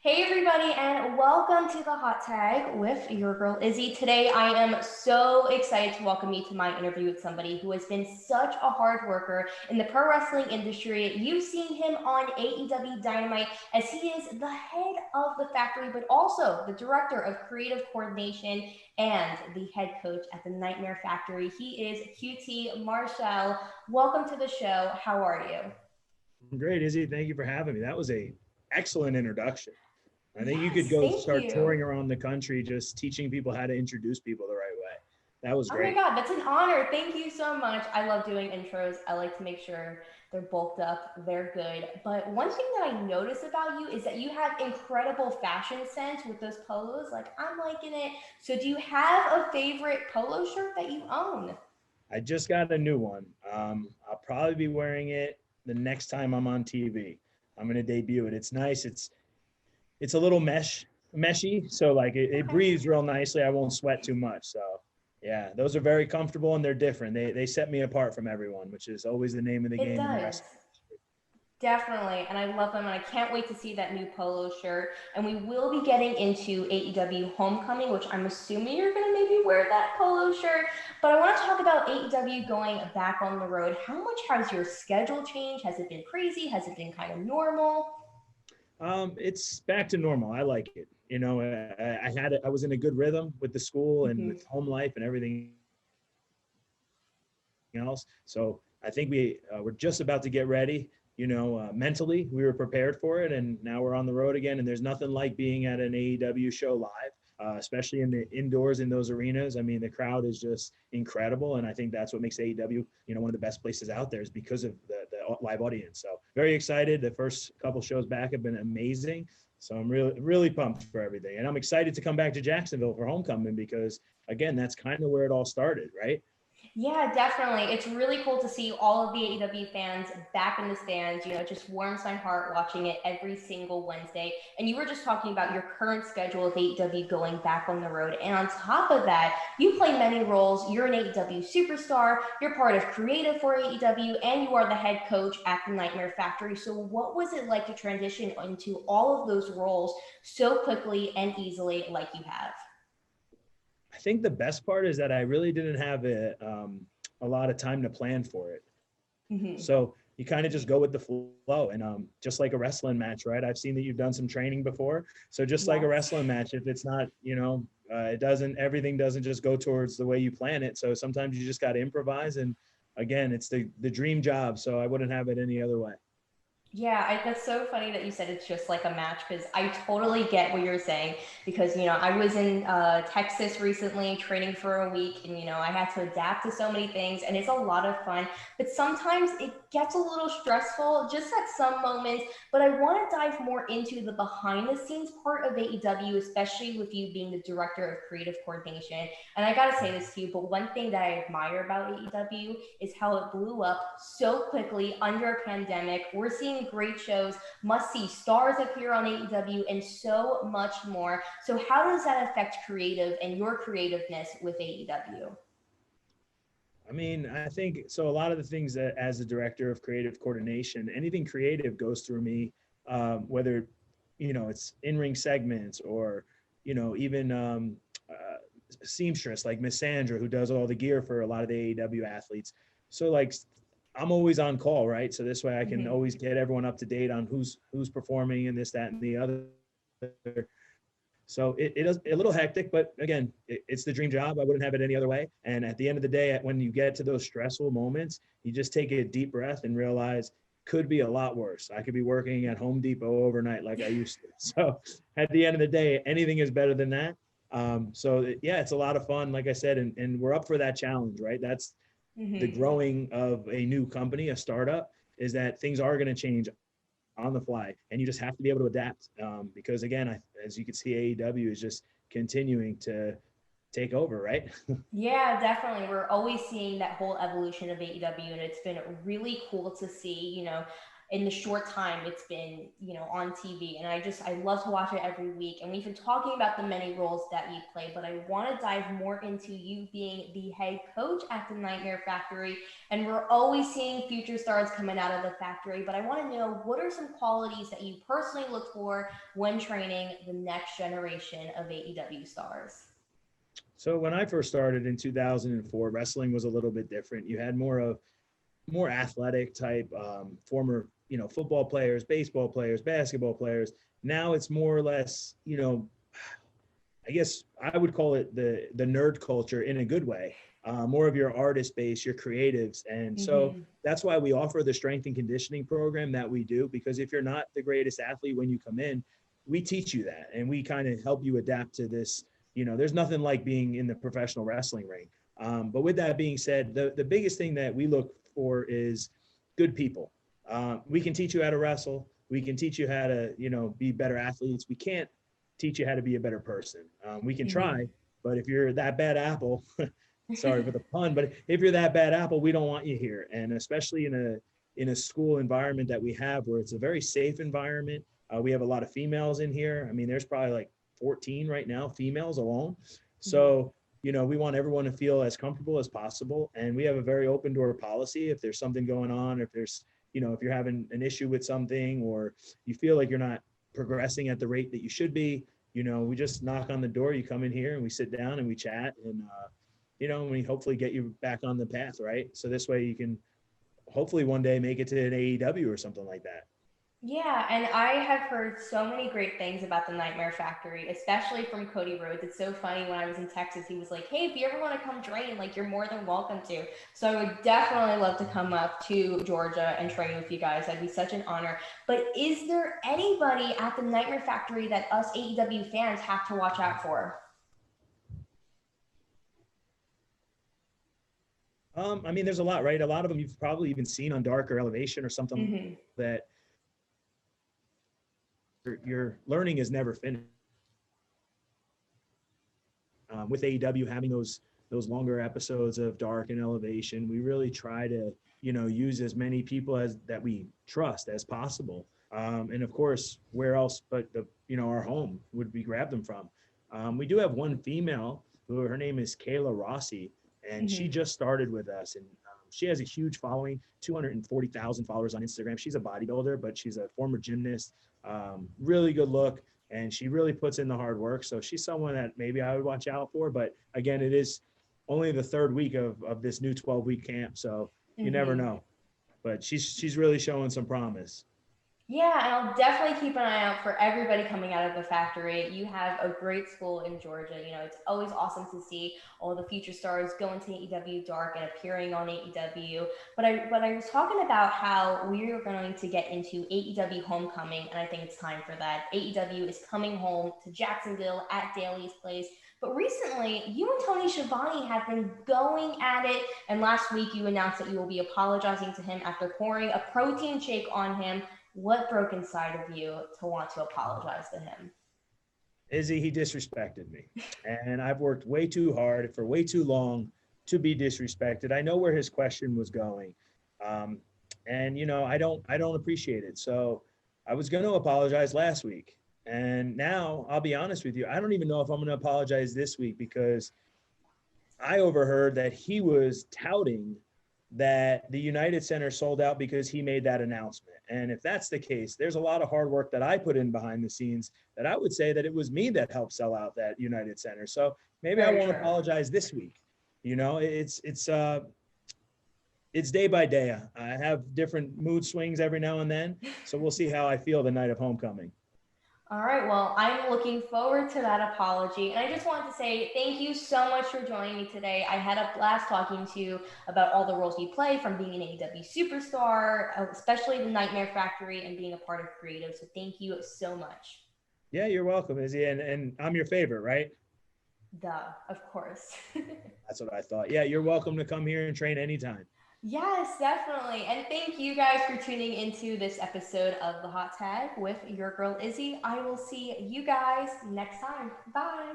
Hey everybody, and welcome to the Hot Tag with your girl Izzy. Today I am so excited to welcome you to my interview with somebody who has been such a hard worker in the pro wrestling industry. You've seen him on AEW Dynamite as he is the head of the factory, but also the director of creative coordination and the head coach at the Nightmare Factory. He is QT Marshall. Welcome to the show. How are you? Great, Izzy. Thank you for having me. That was a excellent introduction. I think you could Yes, go thank start you. touring around the country just teaching people how to introduce people the right way. That was Oh my great. God, that's an honor. Thank you so much. I love doing intros. I like to make sure they're bulked up, they're good. But one thing that I notice about you is that you have incredible fashion sense with those polos. Like, I'm liking it. So, do you have a favorite polo shirt that you own? I just got a new one. I'll probably be wearing it the next time I'm on TV. I'm going to debut it. It's nice. It's a little meshy, so like it Okay. breathes real nicely. I won't sweat too much. So yeah, those are very comfortable and they're different. They set me apart from everyone, which is always the name of the It game in the does. wrestling. Definitely. And I love them. And I can't wait to see that new polo shirt. And we will be getting into AEW Homecoming, which I'm assuming you're going to maybe wear that polo shirt. But I want to talk about AEW going back on the road. How much has your schedule changed? Has it been crazy? Has it been kind of normal? It's back to normal. I like it. I had it. I was in a good rhythm with the school and Mm-hmm. with home life and everything else. So I think we're just about to get ready. Mentally we were prepared for it, and now we're on the road again. And there's nothing like being at an AEW show live, especially in the indoors in those arenas. I mean, the crowd is just incredible, and I think that's what makes AEW, one of the best places out there is because of the live audience. So very excited. The first couple shows back have been amazing. So I'm really pumped for everything, and I'm excited to come back to Jacksonville for homecoming because again, that's kind of where it all started, right? Yeah, definitely. It's really cool to see all of the AEW fans back in the stands. You know, it just warms my heart watching it every single Wednesday. And you were just talking about your current schedule of AEW going back on the road. And on top of that, you play many roles. You're an AEW superstar, you're part of creative for AEW, and you are the head coach at the Nightmare Factory. So, what was it like to transition into all of those roles so quickly and easily like you have? I think the best part is that I really didn't have a lot of time to plan for it. Mm-hmm. So you kind of just go with the flow, and just like a wrestling match, right? I've seen that you've done some training before. So just like a Yes. wrestling match, if it's not, it doesn't, everything doesn't just go towards the way you plan it. So sometimes you just got to improvise. And again, it's the dream job. So I wouldn't have it any other way. Yeah, that's so funny that you said it's just like a match because I totally get what you're saying. Because, I was in Texas recently training for a week and, I had to adapt to so many things and it's a lot of fun. But sometimes it gets a little stressful just at some moments. But I want to dive more into the behind the scenes part of AEW, especially with you being the director of creative coordination. And I got to say this to you, but one thing that I admire about AEW is how it blew up so quickly under a pandemic. We're seeing great shows, must see stars appear on AEW, and so much more. So, how does that affect creative and your creativeness with AEW? I mean, I think so. A lot of the things that, as the director of creative coordination, anything creative goes through me, whether it's in-ring segments or even seamstress like Miss Sandra, who does all the gear for a lot of the AEW athletes. So like, I'm always on call, right? So this way I can Mm-hmm. always get everyone up to date on who's performing and this, that, and the other. So it is a little hectic, but again, it's the dream job. I wouldn't have it any other way. And at the end of the day, when you get to those stressful moments, you just take a deep breath and realize could be a lot worse. I could be working at Home Depot overnight like I used to. So at the end of the day, anything is better than that. Yeah, it's a lot of fun, like I said, and we're up for that challenge, right? That's the Mm-hmm. growing of a new company, a startup, is that things are going to change on the fly, and you just have to be able to adapt. Because again, as you can see, AEW is just continuing to take over, right? Yeah, definitely. We're always seeing that whole evolution of AEW, and it's been really cool to see. in the short time it's been, on TV. And I love to watch it every week. And we've been talking about the many roles that you play, but I want to dive more into you being the head coach at the Nightmare Factory. And we're always seeing future stars coming out of the factory, but I want to know, what are some qualities that you personally look for when training the next generation of AEW stars? So when I first started in 2004, wrestling was a little bit different. You had more athletic type, former, football players, baseball players, basketball players. Now it's more or less, I guess I would call it the nerd culture in a good way. More of your artist base, your creatives. And so that's why we offer the strength and conditioning program that we do, because if you're not the greatest athlete when you come in, we teach you that. And we kind of help you adapt to this. There's nothing like being in the professional wrestling ring. But with that being said, the biggest thing that we look for is good people. We can teach you how to wrestle. We can teach you how to, be better athletes. We can't teach you how to be a better person. We can try, but if you're that bad apple, sorry for the pun, but if you're that bad apple, we don't want you here. And especially in a school environment that we have, where it's a very safe environment. We have a lot of females in here. I mean, there's probably like 14 right now, females alone. So, we want everyone to feel as comfortable as possible. And we have a very open door policy. If there's something going on, if there's, if you're having an issue with something, or you feel like you're not progressing at the rate that you should be, we just knock on the door, you come in here and we sit down and we chat, and, we hopefully get you back on the path, right? So this way you can hopefully one day make it to an AEW or something like that. Yeah, and I have heard so many great things about the Nightmare Factory, especially from Cody Rhodes. It's so funny, when I was in Texas, he was like, "Hey, if you ever want to come train, like, you're more than welcome to." So I would definitely love to come up to Georgia and train with you guys. That'd be such an honor. But is there anybody at the Nightmare Factory that us AEW fans have to watch out for? I mean, there's a lot, right? A lot of them you've probably even seen on Dark or Elevation or something that your learning is never finished. With AEW having those longer episodes of Dark and Elevation, we really try to use as many people as that we trust as possible. And of course, where else but our home would we grab them from? We do have one female who, her name is Kayla Rossi, and she just started with us, and she has a huge following, 240,000 followers on Instagram. She's a bodybuilder, but she's a former gymnast, really good look, and she really puts in the hard work. So she's someone that maybe I would watch out for. But again, it is only the third week of this new 12-week camp, so you never know. But she's really showing some promise. Yeah, and I'll definitely keep an eye out for everybody coming out of the factory. You have a great school in Georgia. It's always awesome to see all the future stars going to AEW Dark and appearing on AEW. But I was talking about how we are going to get into AEW Homecoming, and I think it's time for that. AEW is coming home to Jacksonville at Daly's Place. But recently, you and Tony Schiavone have been going at it. And last week, you announced that you will be apologizing to him after pouring a protein shake on him. What broke inside of you to want to apologize to him? Izzy, he disrespected me. And I've worked way too hard for way too long to be disrespected. I know where his question was going. And I don't appreciate it. So I was going to apologize last week. And now I'll be honest with you, I don't even know if I'm going to apologize this week, because I overheard that he was touting that the United Center sold out because he made that announcement. And if that's the case, there's a lot of hard work that I put in behind the scenes that I would say that it was me that helped sell out that United Center. So maybe I won't apologize this week. It's day by day. I have different mood swings every now and then. So we'll see how I feel the night of Homecoming. All right. Well, I'm looking forward to that apology. And I just wanted to say thank you so much for joining me today. I had a blast talking to you about all the roles you play, from being an AEW superstar, especially the Nightmare Factory, and being a part of creative. So thank you so much. Yeah, you're welcome, Izzy. And I'm your favorite, right? Duh, of course. That's what I thought. Yeah, you're welcome to come here and train anytime. Yes, definitely. And thank you guys for tuning into this episode of The Hot Tag with your girl Izzy. I will see you guys next time. Bye.